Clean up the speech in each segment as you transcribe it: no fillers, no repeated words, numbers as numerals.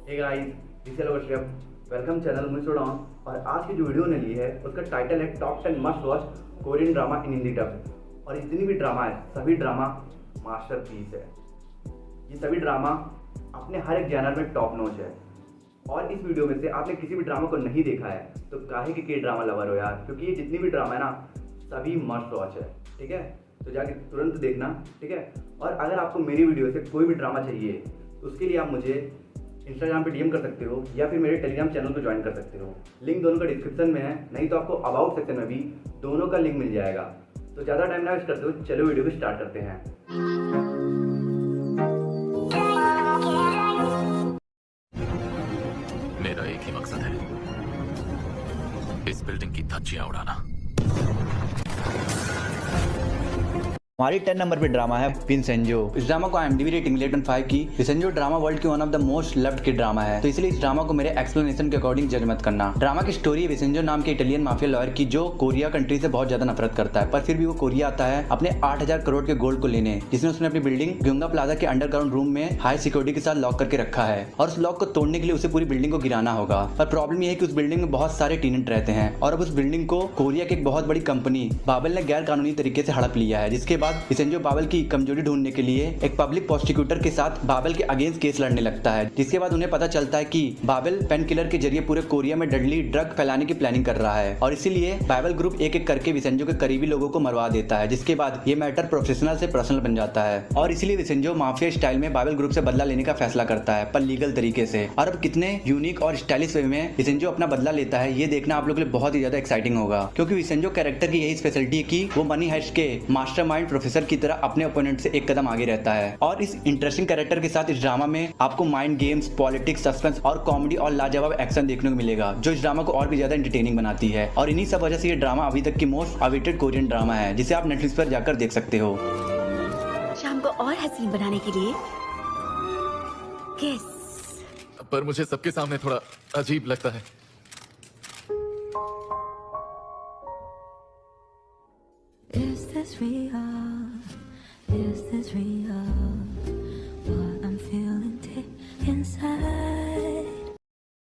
Hey guys, this is worship, welcome channel मुझे और आज की जो वीडियो ने ली है उसका टाइटल है top 10 must watch Korean drama इन हिंदी डब। और जितनी भी ड्रामा है सभी ड्रामा मास्टरपीस है। ये सभी ड्रामा अपने हर एक जैनर में टॉप नॉच है। और इस वीडियो में से आपने किसी भी ड्रामा को नहीं देखा है तो काहे के ड्रामा लवर हो यार, क्योंकि ये जितनी भी ड्रामा है ना सभी मस्ट वॉच है। ठीक है, तो जाके तुरंत देखना। ठीक है, और अगर आपको मेरी वीडियो से कोई भी ड्रामा चाहिए तो उसके लिए आप मुझे इंस्टाग्राम पे डीएम कर सकते हो या फिर मेरे टेलीग्राम चैनल को ज्वाइन कर सकते हो। लिंक दोनों का डिस्क्रिप्शन में है, नहीं तो आपको अबाउट सेक्शन में भी दोनों का लिंक मिल जाएगा। तो ज़्यादा टाइम ना वेस्ट करते हो, चलो वीडियो को स्टार्ट करते हैं। मेरा एक ही मकसद है, इस बिल्डिंग की धज्जियां उड़ाना। हमारी 10 नंबर पे ड्रामा है विसेंजो। इस ड्रामा को IMDb रेटिंग 8.5 की। विसेंजो ड्रामा वर्ल्ड की one of the most loved की ड्रामा है, तो इसलिए इस ड्रामा को मेरे एक्सप्लेनेशन के अकॉर्डिंग जज मत करना। ड्रामा की स्टोरी है विसेंजो नाम के इटालियन माफिया लॉयर की, जो कोरिया कंट्री से बहुत ज्यादा नफरत करता है, पर फिर भी वो कोरिया आता है अपने 8000 करोड़ के गोल्ड को लेने, जिसमें उसने अपनी बिल्डिंग ग्योंगा प्लाजा के अंडरग्राउंड रूम में हाई सिक्योरिटी के साथ लॉक करके रखा है। और उस लॉक को तोड़ने के लिए उसे पूरी बिल्डिंग को गिराना होगा। पर प्रॉब्लम यह है कि उस बिल्डिंग में बहुत सारे टेनेंट रहते हैं और अब उस बिल्डिंग को कोरिया की एक बहुत बड़ी कंपनी बाबेल ने गैर कानूनी तरीके से हड़प लिया है। जिसके बाद विसेंजो बाबेल की कमजोरी ढूंढने के लिए एक पब्लिक प्रोसिक्यूटर के साथ बाबेल के अगेंस्ट केस लड़ने लगता है। जिसके बाद उन्हें पता चलता है कि बाबेल पेन किलर के जरिए पूरे कोरिया में डेडली ड्रग फैलाने की प्लानिंग कर रहा है, और इसीलिए बाबेल ग्रुप एक एक करके विसेंजो के करीबी लोगों को मरवा देता है। जिसके बाद ये मैटर प्रोफेशनल से पर्सनल बन जाता है और इसीलिए विसेंजो माफिया स्टाइल में बाबेल ग्रुप से बदला लेने का फैसला करता है, पर लीगल तरीके से। और अब कितने यूनिक और स्टाइलिश वे में विसेंजो अपना बदला लेता है, ये देखना आप लोगों के लिए बहुत ही ज्यादा एक्साइटिंग होगा, क्योंकि विसेंजो कैरेक्टर की यही स्पेशलिटी है कि वो मनी हाइस्ट के मास्टरमाइंड प्रोफेसर की तरह अपने ओपोनेंट से एक कदम आगे रहता है। और इस इंटरेस्टिंग कैरेक्टर के साथ इस ड्रामा में आपको माइंड गेम्स, पॉलिटिक्स, सस्पेंस और कॉमेडी और लाजवाब एक्शन देखने को मिलेगा, जो इस ड्रामा को और भी ज्यादा एंटरटेनिंग बनाती है। और इन्हीं सब वजह से ये ड्रामा अभी तक की मोस्ट अवेटेड कोरियन ड्रामा है, जिसे आप नेटफ्लिक्स पर जाकर देख सकते हो। शाम को और हसीन बनाने के लिए किस। पर मुझे सबके सामने थोड़ा अजीब लगता है। Is this real? Is this real? What I'm feeling deep inside.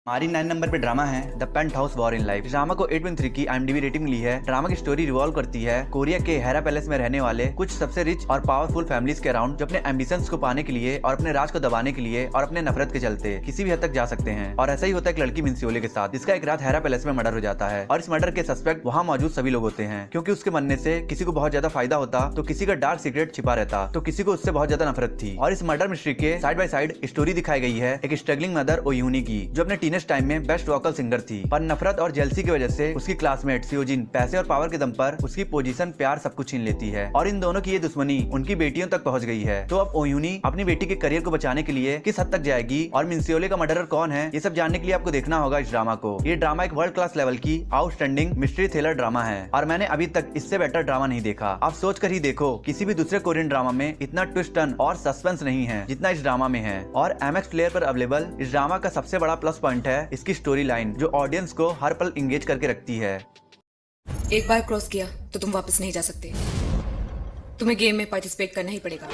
हमारी 9 नंबर पे ड्रामा है the penthouse war in life. Drama को 8.3 की IMDb रेटिंग मिली है। ड्रामा की स्टोरी रिवॉल्व करती है कोरिया के हेरा पैलेस में रहने वाले कुछ सबसे रिच और पावरफुल फैमिलीज के अराउंड, जो अपने एम्बिशंस को पाने के लिए और अपने राज को दबाने के लिए और अपने नफरत के चलते किसी भी हद तक जा सकते हैं। और ऐसा ही होता है एक लड़की मिन्सियोले के साथ, जिसका एक रात हेरा पैलेस में मर्डर हो जाता है। और इस मर्डर के सस्पेक्ट वहाँ मौजूद सभी लोग होते हैं, क्योंकि उसके मरने से किसी को बहुत ज्यादा फायदा होता तो किसी का डार्क सीक्रेट छिपा रहता, तो किसी को उससे बहुत ज्यादा नफरत थी। और इस मर्डर मिस्ट्री के साइड बाय साइड स्टोरी दिखाई गई है एक स्ट्रगलिंग मदर ओयूनी की, जो अपने टीनेज टाइम में बेस्ट वोकल सिंगर थी, पर नफरत और जेलसी की वजह से उसकी क्लासमेट सियोजिन पैसे और पावर के दम पर उसकी पोजीशन, प्यार सब कुछ छीन लेती है। और इन दोनों की ये दुश्मनी उनकी बेटियों तक पहुंच गई है। तो अब ओयूनी अपनी बेटी के करियर को बचाने के लिए किस हद तक जाएगी और मिन्सियोले का मर्डरर कौन है, ये सब जानने के लिए आपको देखना होगा इस ड्रामा को। ये ड्रामा एक वर्ल्ड क्लास लेवल की आउटस्टैंडिंग मिस्ट्री थ्रिलर ड्रामा है, और मैंने अभी तक इससे बेटर ड्रामा नहीं देखा। आप सोच कर ही देखो, किसी भी दूसरे कोरियन ड्रामा में इतना ट्विस्ट टर्न और सस्पेंस नहीं है जितना इस ड्रामा में है। और MX प्लेयर पर अवेलेबल इस ड्रामा का सबसे बड़ा प्लस पॉइंट है इसकी स्टोरी लाइन, जो ऑडियंस को हर पल इंगेज करके रखती है। एक बार क्रॉस किया तो तुम वापस नहीं जा सकते। तुम्हें गेम में पार्टिसिपेट करना ही पड़ेगा।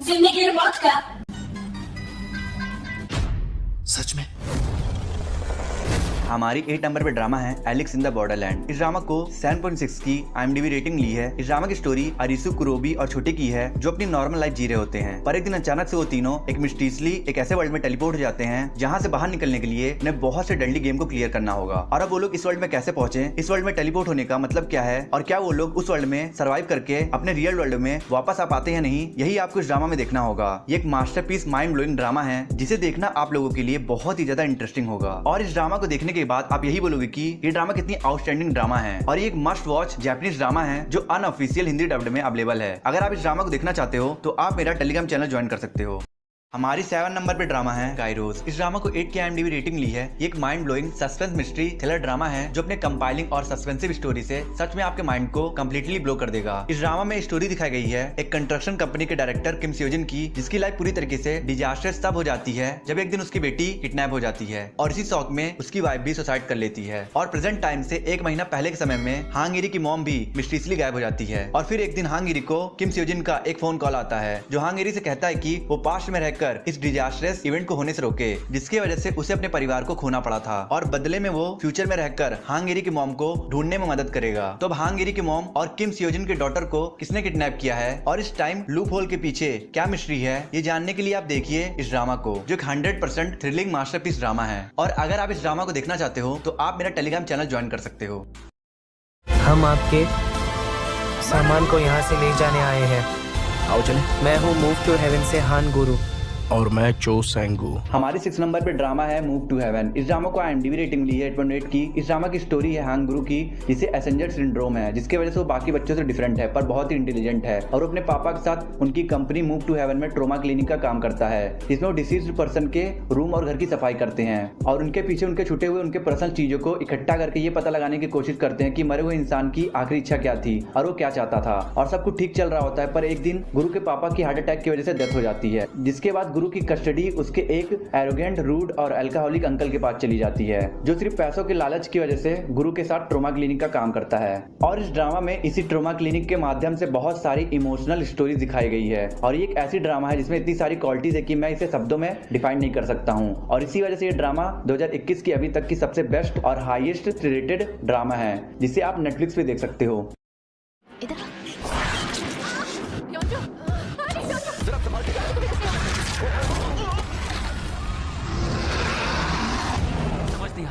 जिंदगी मौत का। सच में? हमारी 8 नंबर पे ड्रामा है एलेक्स इन द बॉर्डरलैंड। इस ड्रामा को 7.6 की IMDb रेटिंग ली है। इस ड्रामा की स्टोरी अरिसु, कुरोबी और छोटे की है, जो अपनी नॉर्मल लाइफ जी रहे होते हैं, पर एक दिन अचानक से वो तीनों एक मिस्टीरियसली एक ऐसे वर्ल्ड में टेलीपोर्ट हो जाते हैं जहाँ से बाहर निकलने के लिए उन्हें बहुत से डेडली गेम को क्लियर करना होगा। और अब वो लोग इस वर्ल्ड में कैसे पहुंचे, इस वर्ल्ड में टेलीपोर्ट होने का मतलब क्या है, और क्या वो लोग उस वर्ल्ड में सर्वाइव करके अपने रियल वर्ल्ड में वापस आ पाते हैं नहीं, यही आपको इस ड्रामा में देखना होगा। ये एक मास्टरपीस माइंड ब्लोइंग ड्रामा है, जिसे देखना आप लोगों के लिए बहुत ही ज्यादा इंटरेस्टिंग होगा। और इस ड्रामा को देखने के बाद आप यही बोलोगे कि ये ड्रामा कितनी आउटस्टैंडिंग ड्रामा है। और ये एक मस्ट वॉच जापानीज ड्रामा है, जो अनऑफिशियल हिंदी डब्ड में अवेलेबल है। अगर आप इस ड्रामा को देखना चाहते हो तो आप मेरा टेलीग्राम चैनल ज्वाइन कर सकते हो। हमारी 7 नंबर पे ड्रामा है काइरोस। इस ड्रामा को 8 की IMDb रेटिंग ली है। ये एक mind blowing suspense mystery thriller drama है, जो अपने कंपाइलिंग और सस्पेंसिव स्टोरी से सच में आपके माइंड को कंप्लीटली ब्लो कर देगा। इस ड्रामा में स्टोरी दिखाई गई है एक कंस्ट्रक्शन कंपनी के डायरेक्टर किम सियोजिन की, जिसकी लाइफ पूरी तरीके से डिजास्टर्स तब हो जाती है जब एक दिन उसकी बेटी किडनैप हो जाती है, और इसी शौक में उसकी वाइफ भी सुसाइड कर लेती है। और प्रेजेंट टाइम से 1 महीना पहले के समय में हांगिरी की मॉम भी मिस्टीरियसली गायब हो जाती है। और फिर एक दिन हांगिरी को किम सियोजिन का एक फोन कॉल आता है, जो हांगिरी से कहता है कि वो पास्ट में रहकर रहकर इस डिजास्टरस इवेंट को होने से रोके, जिसकी वजह से उसे अपने परिवार को खोना पड़ा था और बदले में वो फ्यूचर में रहकर हांग एरी की मॉम को ढूंढने में मदद करेगा। तो अब हांग एरी की मॉम और किम सियोजिन के डॉटर को किसने किडनैप किया है और इस टाइम लूप होल के पीछे क्या मिस्ट्री है, ये जानने के लिए आप देखिए इस ड्रामा को, जो एक 100% थ्रिलिंग मास्टरपीस ड्रामा है। और अगर आप इस ड्रामा को देखना चाहते हो तो आप मेरा टेलीग्राम चैनल ज्वाइन कर सकते हो। हम आपके सामान को यहाँ से ले जाने आए हैं। आओ चले। मैं हूँ मूव टू हेवन से हान गुरु। और मैं चो सेंगू। हमारी 6 नंबर पे ड्रामा है मूव टू हेवन। इस ड्रामा को IMDb रेटिंग मिली है 8.8 की। इस ड्रामा की स्टोरी है हांग गुरु की, जिसे एसेंजर सिंड्रोम है, जिसकी वजह से वो बाकी बच्चों से डिफरेंट है पर बहुत ही इंटेलिजेंट है और अपने पापा के साथ उनकी कंपनी मूव टू हेवन में ट्रोमा क्लिनिक का काम करता है, जिसमें वो डिसीज्ड पर्सन के रूम और घर की सफाई करते हैं और उनके पीछे उनके छूटे हुए उनके पर्सनल चीजों को इकट्ठा करके ये पता लगाने की कोशिश करते हैं कि मरे हुए इंसान की आखिरी इच्छा क्या थी और वो क्या चाहता था। और सब कुछ ठीक चल रहा होता है, पर एक दिन गुरु के पापा की हार्ट अटैक की वजह से डेथ हो जाती है, जिसके बाद गुरु की कस्टडी उसके एक एरोगेंट, रूड और अल्कोहलिक अंकल के पास चली जाती है, जो सिर्फ पैसों के लालच की वजह से गुरु के साथ ट्रोमा क्लिनिक का काम करता है। और इस ड्रामा में इसी ट्रोमा क्लिनिक के माध्यम से बहुत सारी इमोशनल स्टोरीज दिखाई गई है और ये एक ऐसी ड्रामा है जिसमें इतनी सारी क्वालिटीज है कि मैं इसे शब्दों में डिफाइन नहीं कर सकता हूँ। और इसी वजह से ये ड्रामा 2021 की अभी तक की सबसे बेस्ट और हाईएस्ट रेटेड ड्रामा है, जिसे आप नेटफ्लिक्स पे देख सकते हो।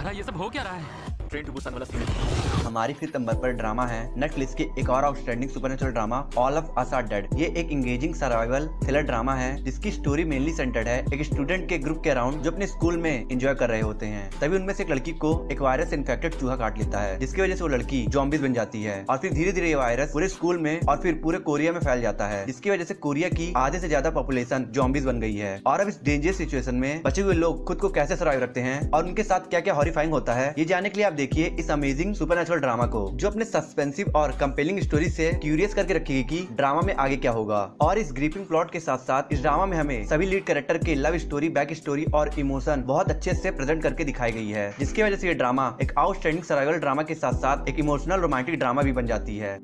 ये सब हो क्या रहा है? ट्रेन टू बुसान वाला सीन। हमारी 5 नंबर पर ड्रामा है नेटफ्लिक्स की एक और outstanding supernatural drama all of us are dead. ये एक इंगेजिंग सर्वाइवल थ्रिलर ड्रामा है जिसकी स्टोरी मेनली सेंटर्ड है एक स्टूडेंट के ग्रुप के अराउंड जो अपने स्कूल में एंजॉय कर रहे होते हैं। तभी उनमें से एक लड़की को एक वायरस इन्फेक्टेड चूहा काट लेता है, जिसकी वजह से वो लड़की जॉम्बीज बन जाती है और फिर धीरे धीरे ये वायरस पूरे स्कूल में और फिर पूरे कोरिया में फैल जाता है, जिसकी वजह से कोरिया की आधे से ज्यादा पॉपुलेशन जॉम्बीज बन गई है। और अब इस डेंजरस सिचुएशन में बचे हुए लोग खुद को कैसे सर्वाइव रखते हैं और उनके साथ क्या क्या हॉरिफाइंग होता है, ये जानने के लिए आप देखिए इस अमेजिंग सुपरनैचुरल ड्रामा को, जो अपने सस्पेंसिव और कंपेलिंग स्टोरी से क्यूरियस करके रखेगी कि ड्रामा में आगे क्या होगा। और इस ग्रिपिंग प्लॉट के साथ साथ इस ड्रामा में हमें सभी लीड कैरेक्टर के लव स्टोरी, बैक स्टोरी और इमोशन बहुत अच्छे से प्रेजेंट करके दिखाई गई है, जिसकी वजह से ये ड्रामा एक आउटस्टैंडिंग सर्वाइवल ड्रामा के साथ साथ एक इमोशनल रोमांटिक ड्रामा भी बन जाती है।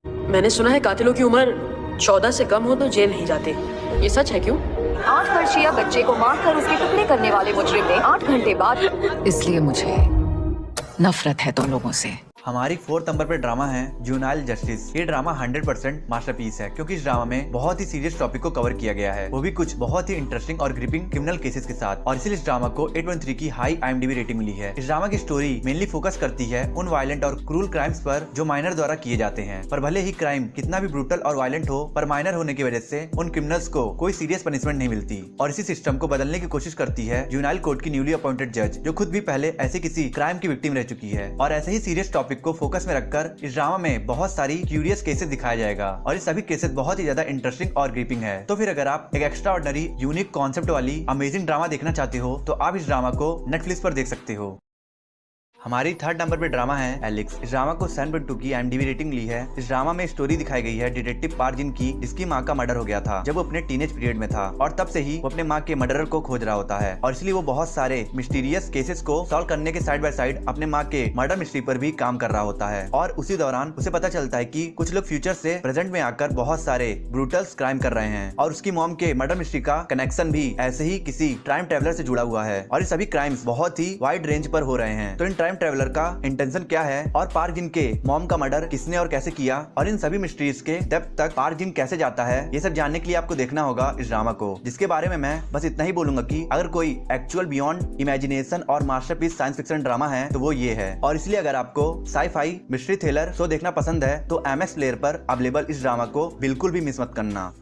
मैंने सुना है कातिलों की उम्र 14 से कम हो तो जेल नहीं जाते, ये सच है क्यों? 8 वर्षीय बच्चे को मारकर उसके टुकड़े करने वाले मुजरिम ने 8 घंटे बाद। इसलिए मुझे नफरत है तुम लोगों से। हमारी 4th नंबर पे ड्रामा है जुवेनाइल जस्टिस। ये ड्रामा 100% मास्टरपीस है, क्योंकि इस ड्रामा में बहुत ही सीरियस टॉपिक को कवर किया गया है, वो भी कुछ बहुत ही इंटरेस्टिंग और ग्रिपिंग क्रिमिनल केसेस के साथ। और इसलिए इस ड्रामा को 8.3 की हाई IMDb रेटिंग मिली है। इस ड्रामा की स्टोरी मेनली फोकस करती है उन वायलेंट और क्रूल क्राइम्स पर जो माइनर द्वारा किए जाते हैं, पर भले ही क्राइम कितना भी ब्रूटल और वायलेंट हो, पर माइनर होने की वजह से उन क्रिमिनल्स को कोई सीरियस पनिशमेंट नहीं मिलती। और इसी सिस्टम को बदलने की कोशिश करती है जुवेनाइल कोर्ट की न्यूली अपॉइंटेड जज, जो खुद भी पहले ऐसे किसी क्राइम की विक्टिम रह चुकी है। और ऐसे ही सीरियस टॉपिक को फोकस में कर इस ड्रामा में बहुत सारी क्यूरियस केसेस दिखाया जाएगा और ये सभी केसेस बहुत ही ज्यादा इंटरेस्टिंग और ग्रिपिंग है। तो फिर अगर आप एक एक्स्ट्रा ऑर्डिनरी यूनिक कॉन्सेप्ट वाली अमेजिंग ड्रामा देखना चाहते हो तो आप इस ड्रामा को नेटफ्लिक्स पर देख सकते हो। हमारी 3rd नंबर पे ड्रामा है एलेक्स। इस ड्रामा को 7.2 की IMDb रेटिंग मिली है। इस ड्रामा में स्टोरी दिखाई गई है डिटेक्टिव पार्क जिन की, जिसकी माँ का मर्डर हो गया था जब वो अपने टीनेज पीरियड में था और तब से ही वो अपने माँ के मर्डरर को खोज रहा होता है और इसलिए वो बहुत सारे मिस्टीरियस केसेस को सॉल्व करने के साइड बाय साइड अपने माँ के मर्डर मिस्ट्री पर भी काम कर रहा होता है। और उसी दौरान उसे पता चलता है कि कुछ लोग फ्यूचर से प्रेजेंट में आकर बहुत सारे ब्रूटल्स क्राइम कर रहे हैं और उसकी मॉम के मर्डर मिस्ट्री का कनेक्शन भी ऐसे ही किसी टाइम ट्रेवलर से जुड़ा हुआ है और ये सभी क्राइम्स बहुत ही वाइड रेंज पर हो रहे हैं। तो इन टाइम ट्रेवलर का इंटेंशन क्या है और पार्क जिन के मॉम का मर्डर किसने और कैसे किया और इन सभी मिस्ट्रीज के डेप्थ तक पार्क जिन कैसे जाता है, ये सब जानने के लिए आपको देखना होगा इस ड्रामा को, जिसके बारे में मैं बस इतना ही बोलूंगा कि अगर कोई एक्चुअल बियॉन्ड इमेजिनेशन और मास्टरपीस साइंस फिक्शन ड्रामा है तो वो ये है। और इसलिए अगर आपको साई-फाई मिस्ट्री थ्रिलर शो देखना पसंद है तो MX प्लेयर पर अवेलेबल इस ड्रामा को बिल्कुल भी मिस मत करना।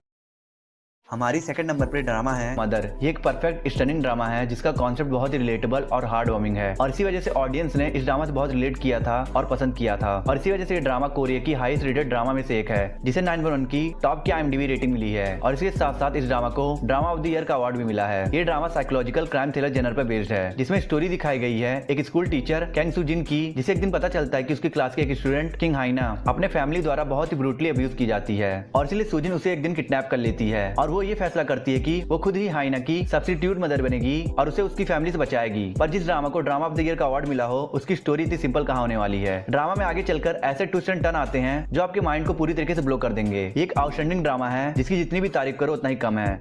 हमारी 2nd नंबर पे ड्रामा है मदर। ये एक परफेक्ट स्टनिंग ड्रामा है जिसका कॉन्सेप्ट बहुत ही रिलेटेबल और हार्ड वार्मिंग है और इसी वजह से ऑडियंस ने इस ड्रामा से बहुत रिलेट किया था और पसंद किया था। और इसी वजह से ये ड्रामा कोरिया की हाईएस्ट रेटेड ड्रामा में से एक है, जिसे 9.1 की टॉप की IMDb रेटिंग मिली है। और इसके साथ साथ इस ड्रामा को ड्रामा ऑफ द ईयर का अवार्ड भी मिला है। ये drama psychological crime thriller genre पर बेस्ड है, जिसमें स्टोरी दिखाई गई है एक school teacher Kang Soo Jin की, जिसे एक दिन पता चलता है कि उसकी क्लास के एक स्टूडेंट किंग हाइना अपने फैमिली द्वारा बहुत ही ब्रूटली अब्यूज की जाती है और इसलिए सूजिन उसे एक दिन किडनैप कर लेती है और वो ये फैसला करती है कि वो खुद ही हाइना की सब्स्टिट्यूट मदर बनेगी और उसे उसकी फैमिली से बचाएगी। पर जिस ड्रामा को ड्रामा ऑफ द ईयर का अवार्ड मिला हो उसकी स्टोरी इतनी सिंपल कहां होने वाली है। ड्रामा में आगे चलकर ऐसे ट्विस्ट एंड टर्न आते हैं जो आपके माइंड को पूरी तरीके से ब्लो कर देंगे। ये एक आउटस्टैंडिंग ड्रामा है जिसकी जितनी भी तारीफ करो उतना ही कम है।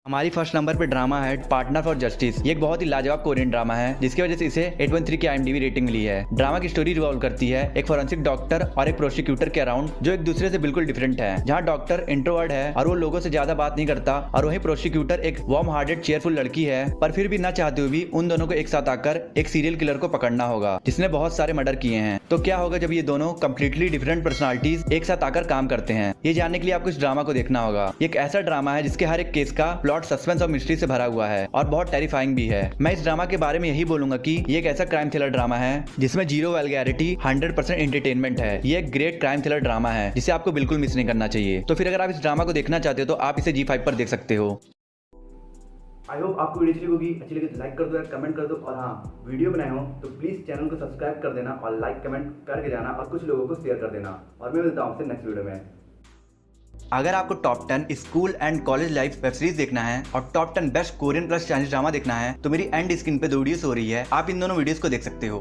हमारी फर्स्ट नंबर पे ड्रामा है पार्टनर फॉर जस्टिस। ये एक बहुत ही लाजवाब कोरियन ड्रामा है जिसकी वजह से इसे 8.3 की IMDb रेटिंग मिली है। ड्रामा की स्टोरी रिवॉल्व करती है एक फॉरेंसिक डॉक्टर और एक प्रोसिक्यूटर के अराउंड जो एक दूसरे से बिल्कुल डिफरेंट है। जहाँ डॉक्टर इंट्रोवर्ट है और वो लोगों से ज्यादा बात नहीं करता और वही प्रोसिक्यूटर एक वार्म हार्टेड चेयरफुल लड़की है, पर फिर भी ना चाहते हुए भी उन दोनों को एक साथ आकर एक सीरियल किलर को पकड़ना होगा जिसने बहुत सारे मर्डर किए हैं। तो क्या होगा जब ये दोनों कंप्लीटली डिफरेंट पर्सनालिटीज एक साथ आकर काम करते हैं, ये जानने के लिए आपको इस ड्रामा को देखना होगा। ये एक ऐसा ड्रामा है जिसके हर एक केस का प्लॉट सस्पेंस और मिस्ट्री से भरा हुआ है और बहुत टेरिफाइंग भी है। मैं इस ड्रामा के बारे में यही बोलूंगा कि ये एक ऐसा क्राइम थ्रिलर ड्रामा है जिसमें 0 वल्गैरिटी 100% एंटरटेनमेंट है। ये एक ग्रेट क्राइम थ्रिलर ड्रामा है जिसे आपको बिल्कुल मिस नहीं करना चाहिए। तो फिर अगर आप इस ड्रामा को देखना चाहते हो तो आप इसे G5 पर देख सकते हो। आई होप आपको वीडियो अच्छी लगी तो लाइक कर दो, कमेंट कर दो, और हाँ वीडियो बनाए हो तो प्लीज़ चैनल को सब्सक्राइब कर देना और लाइक कमेंट करके जाना और कुछ लोगों को शेयर कर देना। और मैं मिलता हूँ आपसे नेक्स्ट वीडियो में। अगर आपको top 10 school and college life web series देखना है और top 10 best Korean plus Chinese drama देखना है तो मेरी एंड स्क्रीन पे 2 वीडियोस हो रही है, आप इन दोनों वीडियोस को देख सकते हो।